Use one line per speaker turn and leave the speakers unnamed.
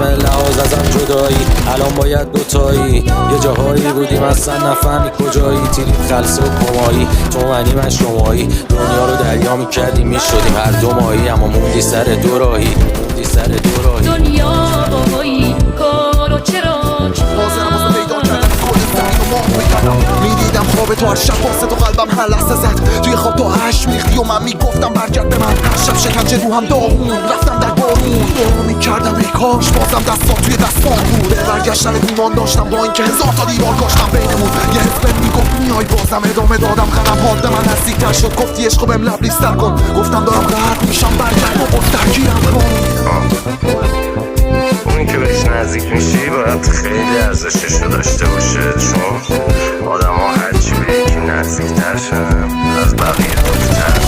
همه لحاظ ازم جدایی، الان باید دوتایی. یه جاهایی بودیم اصلا نفهمی کجایی، تیرید خلصه و کمایی، تو منی من شمایی. دنیا رو دریا میکردیم میشدیم هر دو ماهی، اما موندی سر دو راهی، موندی سر دو راهی.
دنیا بابایی کارو چرا
حاضرم واسه پیدا کردن کل زمین و ماه بگردم. میدیدم خواب تو هر شب واسه تو قلبم هر لحظه زد. توی خواب تو هش میختی و من میگفتم برگرد به من. هر شب شکنجه رو هم داغون رفتم در بارون، دعا میکردم ای کاش بازم دستان توی دستان بود. برگشتن ایمان داشتم با اینکه هزار تا دیوار کاشتم بینمون. یه حس بهم میگفت میای بازم ادامه دادم. قدم هات به من نزدیکتر شد، گفتی عشقو بهم لبریزتر کن. گفتم دارم غرق میشم برگرد و باز درگیرم کن.
اونی که بهش نزدیک میشی باید خیلی ارزششو داشته باشه، چون آدم ها هرچی به یکی نزدیکتر شن از بقیه دورتر